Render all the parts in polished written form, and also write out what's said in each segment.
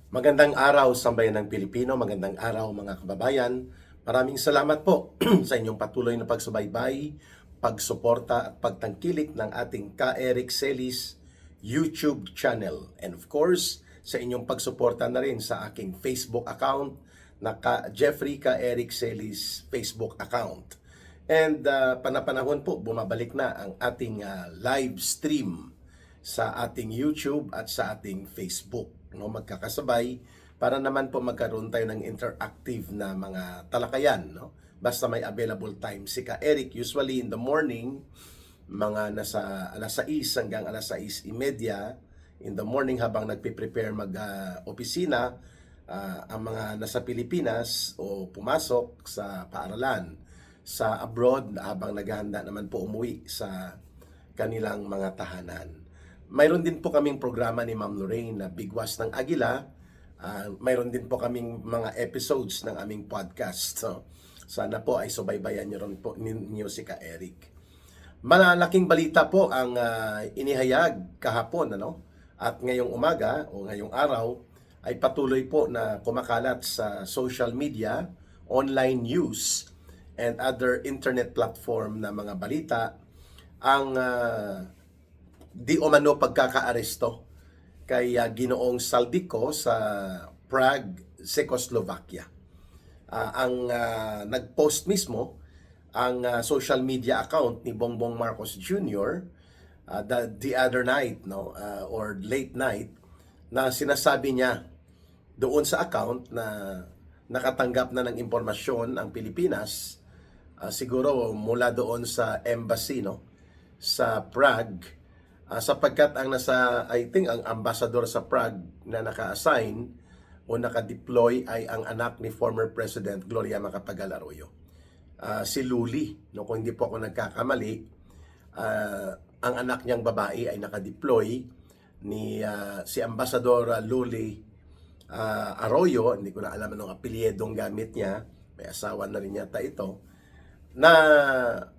Magandang araw sa bayan ng Pilipino, magandang araw mga kababayan. Maraming salamat po sa inyong patuloy na pagsubaybay, pagsuporta at pagtangkilik ng ating Ka Eric Celis YouTube channel. And of course, sa inyong pagsuporta na rin sa aking Facebook account na Jeffrey Ka Eric Celis Facebook account. And panapanahon po, bumabalik na ang ating live stream sa ating YouTube at sa ating Facebook, no, magkakasabay para naman po magkaroon tayo ng interactive na mga talakayan, no? Basta may available time. Si Ka Eric usually in the morning, mga nasa alas 6 hanggang alas 6:30 in the morning habang nagpe-prepare mag-opisina ang mga nasa Pilipinas o pumasok sa paaralan sa abroad habang naghahanda naman po umuwi sa kanilang mga tahanan. Mayroon din po kaming programa ni Ma'am Lorraine na Bigwas ng Agila. Mayroon din po kaming mga episodes ng aming podcast. So, sana po ay subaybayan niyo rin po ninyo si Ka Eric. Malalaking balita po ang inihayag kahapon, ano? At ngayong umaga o ngayong araw ay patuloy po na kumakalat sa social media, online news, and other internet platform na mga balita ang di umano pagkakaaresto kay Ginoong Saldico sa Prague, Czechoslovakia. Ang nag-post mismo ang social media account ni Bongbong Marcos Jr. The other night, no, or late night, na sinasabi niya doon sa account na nakatanggap na ng impormasyon ang Pilipinas, siguro mula doon sa embassy, no, sa Prague, sapagkat ang I think ang ambassador sa Prague na naka-assign o naka-deploy ay ang anak ni former President Gloria Macapagal Arroyo. Si Luli, no, kung hindi po ako nagkakamali, ang anak niyang babae ay naka-deploy ni si Ambassador Luli Arroyo, hindi ko na alam anong apelyedong gamit niya, may asawa na rin yata ito, na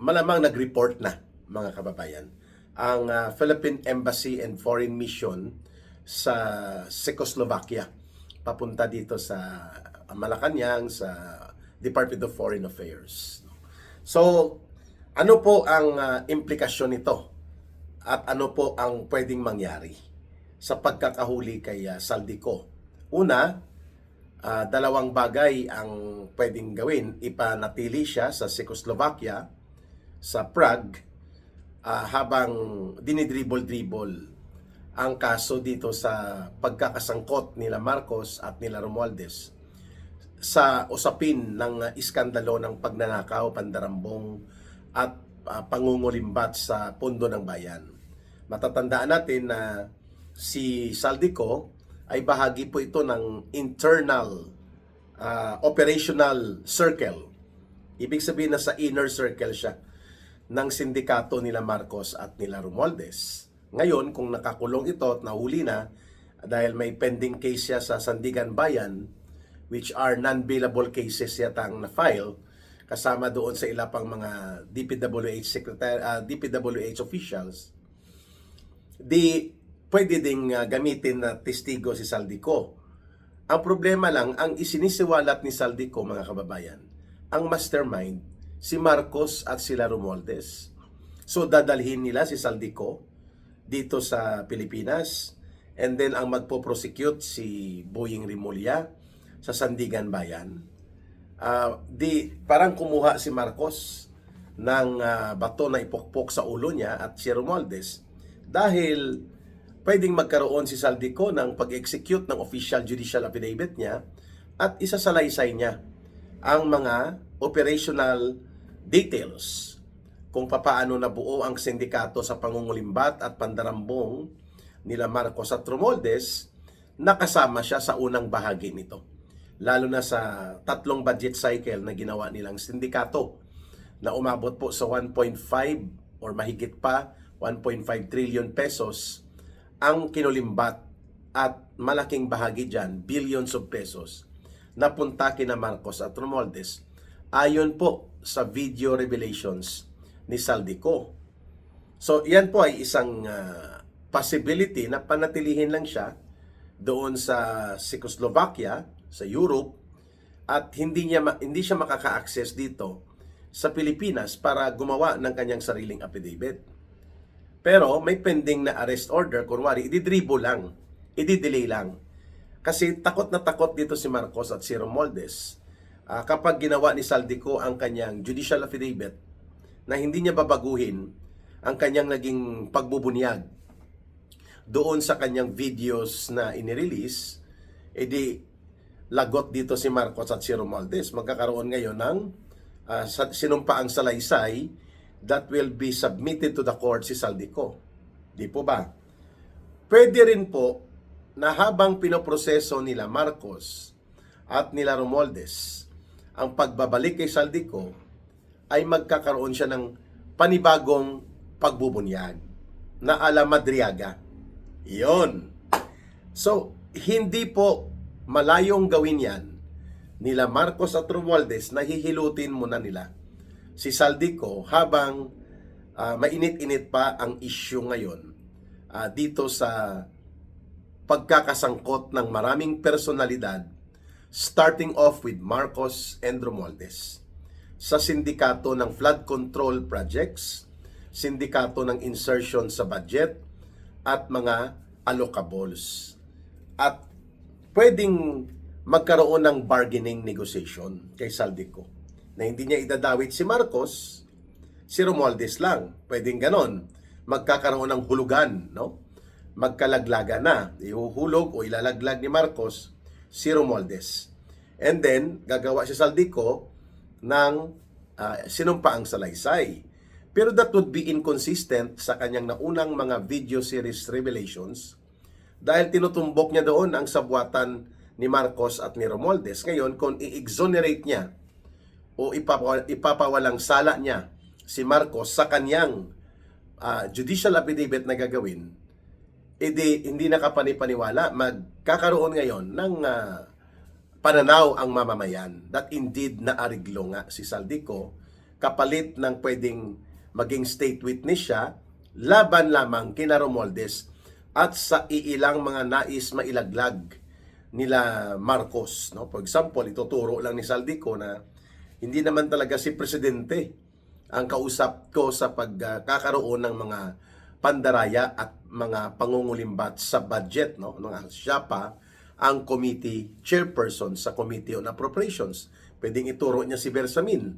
malamang nag-report na, mga kababayan, ang Philippine Embassy and Foreign Mission sa Czechoslovakia papunta dito sa Malacanang sa Department of Foreign Affairs. So, ano po ang implikasyon nito at ano po ang pwedeng mangyari sa pagkakahuli kay Saldico? Una, dalawang bagay ang pwedeng gawin. Ipanatili siya sa Czechoslovakia, sa Prague, habang dinidribble-dribble ang kaso dito sa pagkakasangkot nila Marcos at nila Romualdez sa usapin ng iskandalo ng pagnanakaw, pandarambong at pangungulimbat sa pundo ng bayan. Matatandaan natin na si Saldico ay bahagi po ito ng internal operational circle. Ibig sabihin na sa inner circle siya ng sindikato nila Marcos at nila Romualdez. Ngayon, kung nakakulong ito at nahuli na dahil may pending case siya sa Sandigan Bayan, which are non-bailable cases yata ang na-file, kasama doon sa ilang pang mga DPWH officials, pwede ding gamitin na testigo si Saldico. Ang problema lang, ang isinisiwalat ni Saldico, mga kababayan, ang mastermind, si Marcos at sila Romualdez. So dadalhin nila si Saldico dito sa Pilipinas, and then ang magpo-prosecute si Boying Rimulya sa Sandigan Bayan. Parang kumuha si Marcos ng bato na ipokpok sa ulo niya at si Romualdez dahil pwedeng magkaroon si Saldico ng pag-execute ng official judicial affidavit niya at isasalaysay niya ang mga operational details kung papaano nabuo ang sindikato sa pangungulimbat at pandarambong nila Marcos at Romualdez, nakasama siya sa unang bahagi nito. Lalo na sa 3 budget cycle na ginawa nilang sindikato na umabot po sa 1.5 or mahigit pa 1.5 trillion pesos ang kinulimbat at malaking bahagi dyan, billions of pesos, napunta kina Marcos at Romualdez ayon po sa video revelations ni Saldico. So, yan po ay isang possibility na panatilihin lang siya doon sa Czechoslovakia, sa Europe, at hindi siya makaka-access dito sa Pilipinas para gumawa ng kanyang sariling affidavit. Pero may pending na arrest order, kunwari, ididribo lang, ididelay lang. Kasi takot na takot dito si Marcos at si Romualdez kapag ginawa ni Saldico ang kanyang judicial affidavit na hindi niya babaguhin ang kanyang naging pagbubunyag doon sa kanyang videos na inirelease, edi lagot dito si Marcos at si Romualdez. Magkakaroon ngayon ng sinumpaang salaysay that will be submitted to the court si Saldico. Di po ba? Pwede rin po na habang pinoproseso nila Marcos at nila Romualdez ang pagbabalik kay Saldico, ay magkakaroon siya ng panibagong pagbubunyag na ala Madriaga. Iyon. So, hindi po malayong gawin yan nila Marcos at Romualdez na hihilutin muna nila si Saldico habang mainit-init pa ang issue ngayon dito sa pagkakasangkot ng maraming personalidad, starting off with Marcos and Romualdez sa sindikato ng flood control projects, sindikato ng insertion sa budget, at mga allocables. At pwedeng magkaroon ng bargaining negotiation kay Saldico na hindi niya idadawit si Marcos, si Romualdez lang. Pwedeng ganon. Magkakaroon ng hulugan, no? Magkalaglaga na. Ihuhulog o ilalaglag ni Marcos si Romualdez. And then, gagawa si Saldico ng sinumpaang salaysay. Pero that would be inconsistent sa kanyang naunang mga video series revelations dahil tinutumbok niya doon ang sabwatan ni Marcos at ni Romualdez. Ngayon, kung i-exonerate niya o ipapawalang sala niya si Marcos sa kanyang judicial affidavit na gagawin, edi hindi nakapanipaniwala, magkakaroon ngayon ng pananaw ang mamamayan that indeed naariglo nga si Saldico kapalit ng pwedeng maging state witness siya laban lamang kina Romualdez at sa iilang mga nais mailaglag nila Marcos, no? For example, ituturo lang ni Saldico na hindi naman talaga si presidente ang kausap ko sa pagkakaroon ng mga pandaraya at mga pangungulimbat sa budget, no? Siya pa ang committee chairperson sa Committee on Appropriations. Pwedeng ituro niya si Bersamin,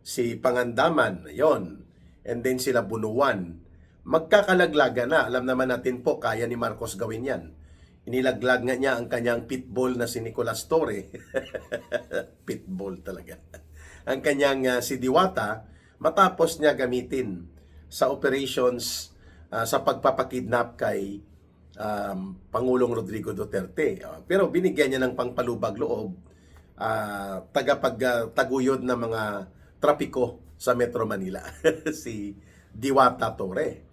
si Pangandaman, yon, and then sila Bunuan. Magkakalaglaga na. Alam naman natin po, kaya ni Marcos gawin yan. Inilaglag nga niya ang kanyang pitbull na si Nicolas Torre. Pitbull talaga. Ang kanyang si Diwata, matapos niya gamitin sa operations sa pagpapakidnap kay Pangulong Rodrigo Duterte. Pero binigyan niya ng pangpalubag loob, tagapagtaguyod ng mga trapiko sa Metro Manila, si Diwata Torre.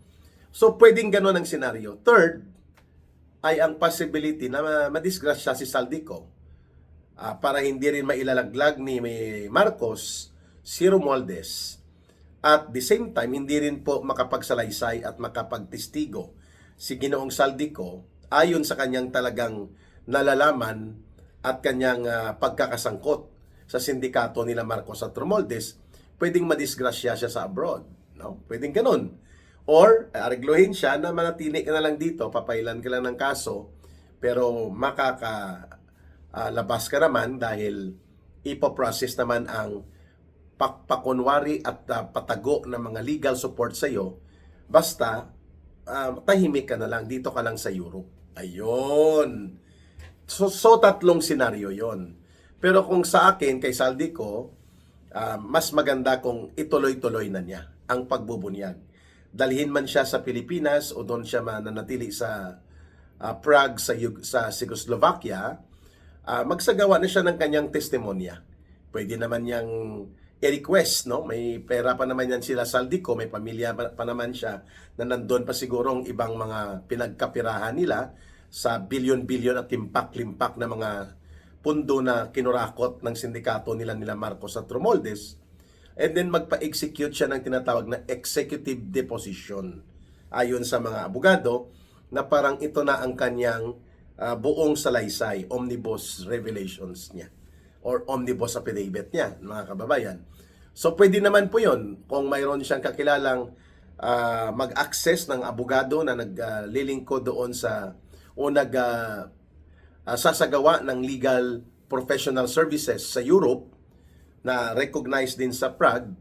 So, pwedeng gano'n ang senaryo. Third, ay ang possibility na madisgrasya si Saldico para hindi rin mailalaglag ni Marcos si Romualdez. At the same time, hindi rin po makapagsalaysay at makapagtestigo si Ginoong Saldico ayon sa kanyang talagang nalalaman at kanyang pagkakasangkot sa sindikato nila Marcos at Romualdez. Pwedeng madisgrasya siya sa abroad, no? Pwedeng ganun. Or ariglohin siya na manatili ka na lang dito, papailan ka lang ng kaso, pero makakalabas ka naman dahil ipoprocess naman ang pakunwari at patago ng mga legal support sa iyo. Basta tahimik ka na lang, dito ka lang sa Europe. Ayun. So tatlong senaryo yon. Pero kung sa akin, kay Saldico, mas maganda kung ituloy-tuloy na niya ang pagbubunyag. Dalhin man siya sa Pilipinas o doon siya mananatili sa Prague, sa Czechoslovakia, magsagawa na siya ng kanyang testimonya. Pwede naman niyang i-request, no? May pera pa naman yan sila Saldico, may pamilya pa naman siya na nandun pa sigurong ibang mga pinagkapirahan nila sa bilyon-bilyon at limpak-limpak na mga pundo na kinurakot ng sindikato nila Marcos at Romualdez. And then magpa-execute siya ng tinatawag na executive deposition ayon sa mga abogado na parang ito na ang kanyang buong salaysay, omnibus revelations niya or omnibus affidavit niya, mga kababayan. So pwede naman po yun kung mayroon siyang kakilalang mag-access ng abogado na naglilingkod doon sa o sasagawa ng legal professional services sa Europe na recognized din sa Prague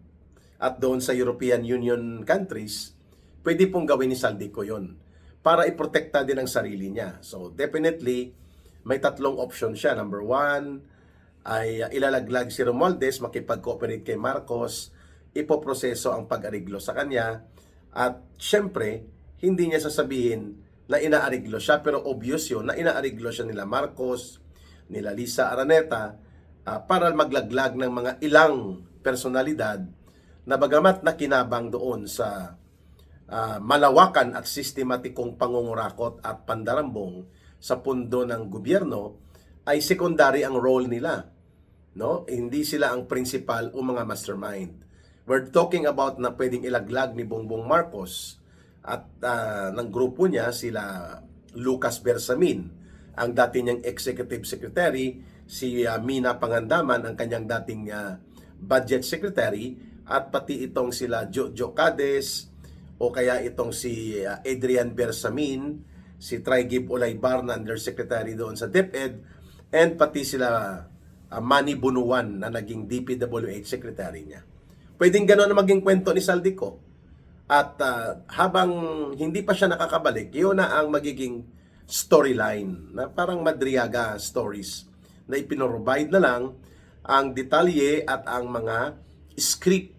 at doon sa European Union countries, pwede pong gawin ni Saldico yon para iprotekta din ang sarili niya. So definitely, may tatlong option siya. Number one, ay ilalaglag si Romualdez, makipag-cooperate kay Marcos, ipoproseso ang pag-ariglo sa kanya, at syempre, hindi niya sasabihin na inaariglo siya, pero obvious yun na inaariglo siya nila Marcos, nila Lisa Araneta, para maglaglag ng mga ilang personalidad na bagamat nakinabang doon sa malawakan at sistematikong pangungurakot at pandarambong sa pundo ng gobyerno, ay secondary ang role nila. No? Hindi sila ang principal o mga mastermind. We're talking about na pwedeng ilaglag ni Bongbong Marcos at ng grupo niya sila Lucas Bersamin, ang dati niyang executive secretary, si Mina Pangandaman, ang kanyang dating budget secretary, at pati itong sila Jojo Cades, o kaya itong si Adrian Bersamin, si Trigib Olaybar na undersecretary doon sa DepEd, and pati sila Manny Bunuan na naging DPWH secretary niya. Pwedeng gano'n na maging kwento ni Saldico. At habang hindi pa siya nakakabalik, yun na ang magiging storyline na parang Madriaga stories na ipinrovide na lang ang detalye at ang mga script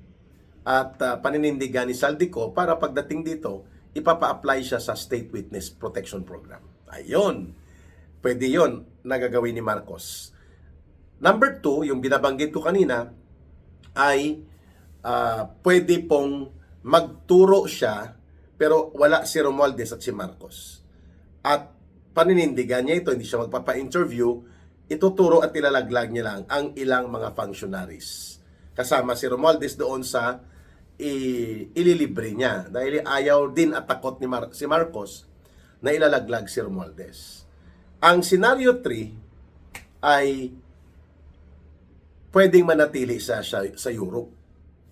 at paninindigan ni Saldico para pagdating dito, ipapa-apply siya sa State Witness Protection Program. Ayun. Pwede yun na gagawin ni Marcos. Number 2, yung binabanggit ko kanina, ay pwede pong magturo siya pero wala si Romualdez at si Marcos. At paninindigan niya ito, hindi siya magpapa-interview, ituturo at ilalaglag niya lang ang ilang mga functionaries. Kasama si Romualdez doon sa ililibre niya dahil ayaw din at takot ni si Marcos na ilalaglag si Romualdez. Ang scenario 3 ay pwedeng manatili sa Europe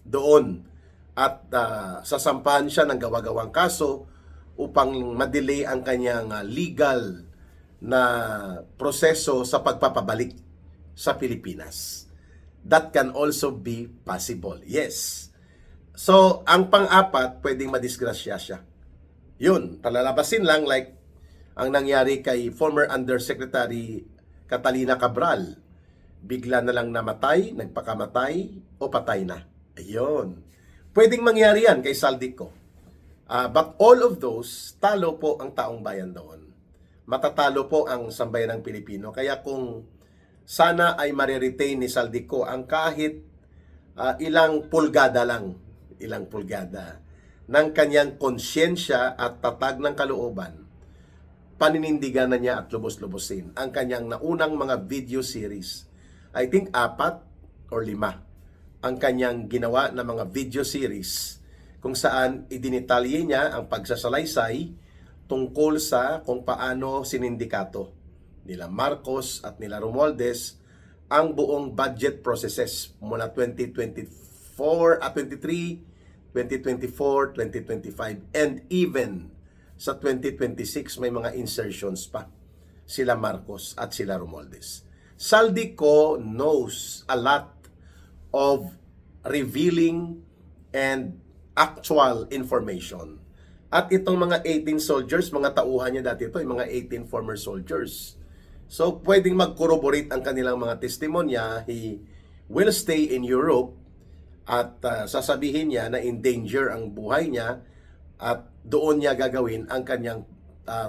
doon at sasampahan siya ng gawa-gawang kaso upang madelay ang kanyang legal na proseso sa pagpapabalik sa Pilipinas. That can also be possible. Yes. So, ang pang-apat, pwedeng madisgrasya siya. Yun, palalabasin lang like ang nangyari kay former Undersecretary Catalina Cabral. Bigla na lang namatay, nagpakamatay, o patay na. Ayun. Pwedeng mangyari yan kay Saldico. But all of those, talo po ang taong bayan doon. Matatalo po ang sambayanang Pilipino. Kaya kung sana ay mariretain ni Saldico ang kahit ilang pulgada ng kanyang konsyensya at tatag ng kalooban, paninindigan na niya at lubos-lubosin ang kanyang naunang mga video series. I think 4 or 5 ang kanyang ginawa na mga video series kung saan idinitalye niya ang pagsasalaysay tungkol sa kung paano sinindikato nila Marcos at nila Romualdez ang buong budget processes mula 2024 at 23, 2024, 2025, and even sa 2026 may mga insertions pa sila Marcos at sila Romualdez. Saldico knows a lot of revealing and actual information. At itong mga 18 soldiers, mga tauhan niya dati ito, yung mga 18 former soldiers. So, pwedeng mag-corroborate ang kanilang mga testimonya. He will stay in Europe at sasabihin niya na in danger ang buhay niya at doon niya gagawin ang kanyang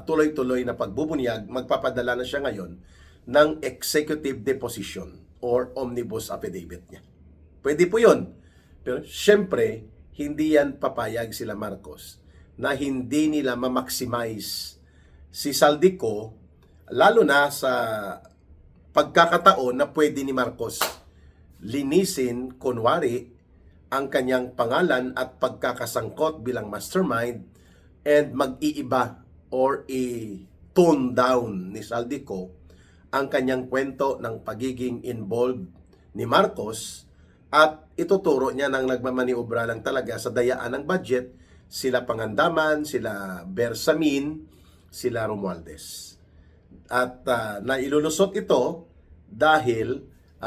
tuloy-tuloy na pagbubunyag. Magpapadala na siya ngayon ng executive deposition or omnibus affidavit niya. Pwede po yun. Pero syempre, hindi yan papayag sila Marcos na hindi nila ma-maximize si Saldico, lalo na sa pagkakataon na pwede ni Marcos linisin, kunwari, ang kanyang pangalan at pagkakasangkot bilang mastermind and mag-iiba or tone down ni Saldico ang kanyang kwento ng pagiging involved ni Marcos at ituturo niya ng nagmamaniobra lang talaga sa dayaan ng budget sila Pangandaman, sila Bersamin, sila Romualdez. At nailulusot ito dahil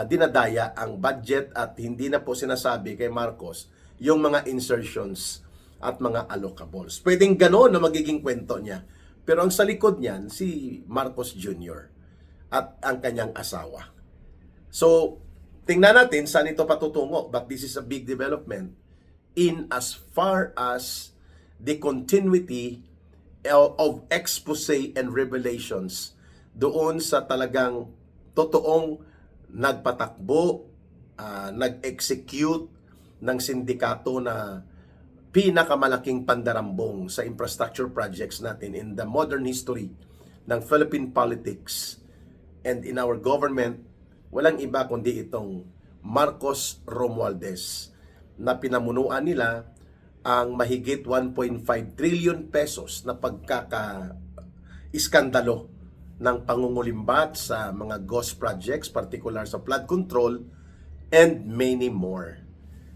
dinadaya ang budget at hindi na po sinasabi kay Marcos yung mga insertions at mga allocables. Pwedeng gano'n na magiging kwento niya. Pero ang sa likod niyan, si Marcos Jr. at ang kanyang asawa. So, tingnan natin saan ito patutungo. But this is a big development in as far as the continuity of expose and revelations doon sa talagang totoong nagpatakbo, nag-execute ng sindikato na pinakamalaking pandarambong sa infrastructure projects natin in the modern history ng Philippine politics and in our government. Walang iba kundi itong Marcos Romualdez na pinamunuan nila ang mahigit 1.5 trillion pesos na pagkaka-iskandalo ng pangungulimbat sa mga ghost projects, particular sa flood control, and many more.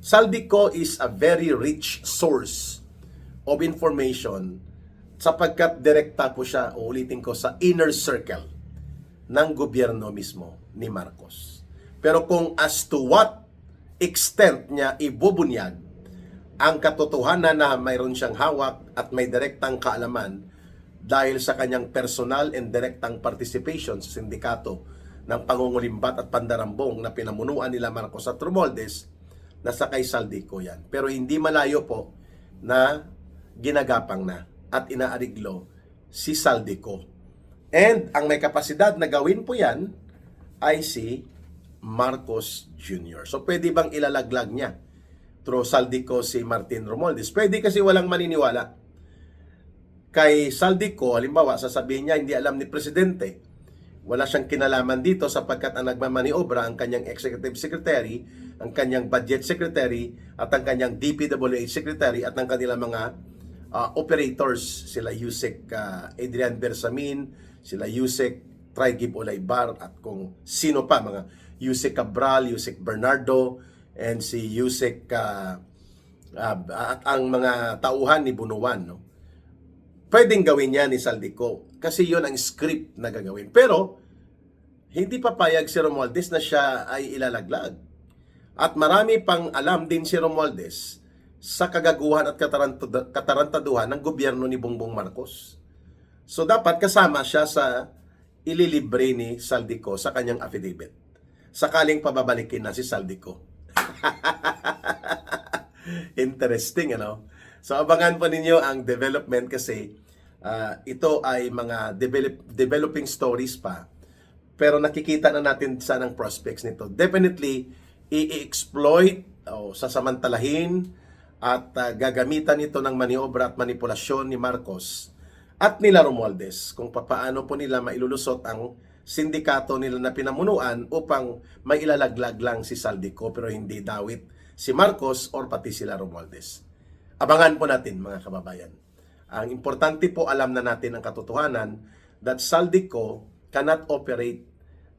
Saldico is a very rich source of information sapagkat direkta po siya, uulitin ko, sa inner circle ng gobyerno mismo ni Marcos. Pero kung as to what extent niya ibubunyag ang katotohanan na mayroon siyang hawak at may direktang kaalaman dahil sa kanyang personal and direktang participation sa sindikato ng pangungulimbat at pandarambong na pinamunuan nila Marcos at Romualdez, nasa kay Saldico yan. Pero hindi malayo po na ginagapang na at inaariglo si Saldico. And ang may kapasidad na gawin po yan ay si Marcos Jr. So pwede bang ilalaglag niya through Saldico si Martin Romualdez? Pwede, kasi walang maniniwala kay Saldico. Halimbawa, sasabihin niya hindi alam ni Presidente. Wala siyang kinalaman dito sapagkat ang nagmamaniobra ang kanyang Executive Secretary, ang kanyang Budget Secretary, at ang kanyang DPWH Secretary at ang kanilang mga operators. Sila Yusek Adrian Bersamin, sila Yusek Traigib Olaybar, at kung sino pa, mga Yusek Cabral, Yusek Bernardo, and si Yusek at ang mga tauhan ni Bunuan, no? Pwedeng gawin niya ni Saldico kasi yon ang script na gagawin. Pero hindi papayag si Romualdez na siya ay ilalaglag. At marami pang alam din si Romualdez sa kagaguhan at katarantaduhan ng gobyerno ni Bongbong Marcos. So dapat kasama siya sa ililibre ni Saldico sa kanyang affidavit, sakaling pababalikin na si Saldico. Interesting, ano? So abangan po ninyo ang development kasi ito ay mga developing stories pa. Pero nakikita na natin saan ang prospects nito. Definitely, i-exploit o sasamantalahin at gagamitan ito ng maniobra at manipulasyon ni Marcos at nila Romualdez kung paano po nila mailulusot ang sindikato nila na pinamunuan upang mailalaglag lang si Saldico pero hindi dawit si Marcos or pati sila Romualdez. Abangan po natin, mga kababayan. Ang importante po, alam na natin ang katotohanan that Saldico cannot operate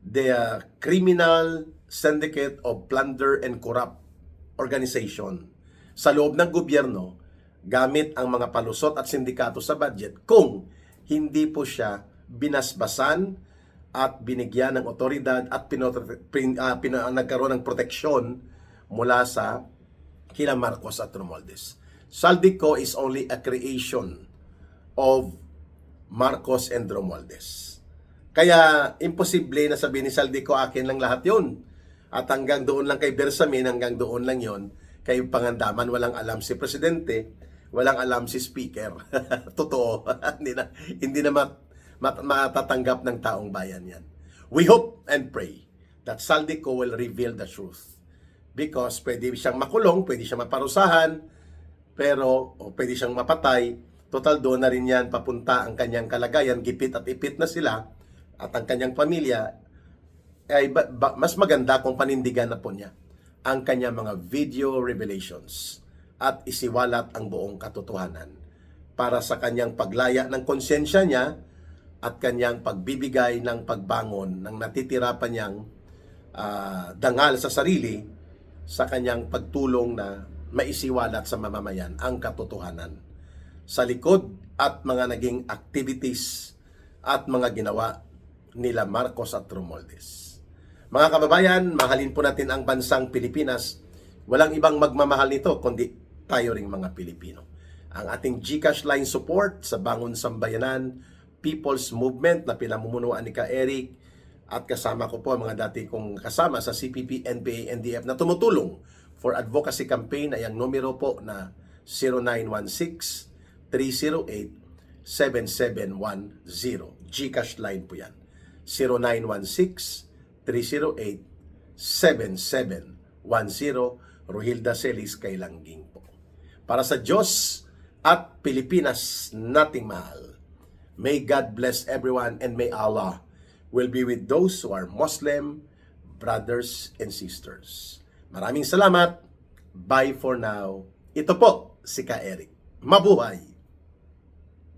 the criminal syndicate of plunder and corrupt organization sa loob ng gobyerno gamit ang mga palusot at sindikato sa budget kung hindi po siya binasbasan at binigyan ng otoridad at nagkaroon ng proteksyon mula sa kila Marcos at Romualdez. Saldico is only a creation of Marcos and Romualdez. Kaya imposible na sabihin ni Saldico, akin lang lahat yun. At hanggang doon lang kay Bersamin, hanggang doon lang yon kay Pangandaman. Walang alam si Presidente, walang alam si Speaker. Totoo. hindi na matatanggap ng taong bayan yan. We hope and pray that Saldico will reveal the truth. Because pwede siyang makulong, pwede siyang maparusahan, pero pwede siyang mapatay. Total, doon na rin yan papunta ang kanyang kalagayan. Gipit at ipit na sila at ang kanyang pamilya. Ay mas maganda kung panindigan na po niya ang kanyang mga video revelations at isiwalat ang buong katotohanan para sa kanyang paglaya ng konsensya niya at kanyang pagbibigay ng pagbangon ng natitira pa niyang dangal sa sarili sa kanyang pagtulong na maisiwalat sa mamamayan ang katotohanan sa likod at mga naging activities at mga ginawa nila Marcos at Romualdez. Mga kababayan, mahalin po natin ang bansang Pilipinas. Walang ibang magmamahal nito kundi tayo ring mga Pilipino. Ang ating GCash line support sa Bangon Sambayanan People's Movement na pinamumunuan ni Ka Eric at kasama ko po mga dati kong kasama sa CPP, NPA, NDF na tumutulong for advocacy campaign ay ang numero po na 0916-308-7710. GCash line po yan. 0916-308-7710. Rohilda Celis kay Langging po. Para sa Diyos at Pilipinas nating mahal. May God bless everyone and may Allah will be with those who are Muslim brothers and sisters. Maraming salamat. Bye for now. Ito po si Ka Eric. Mabuhay!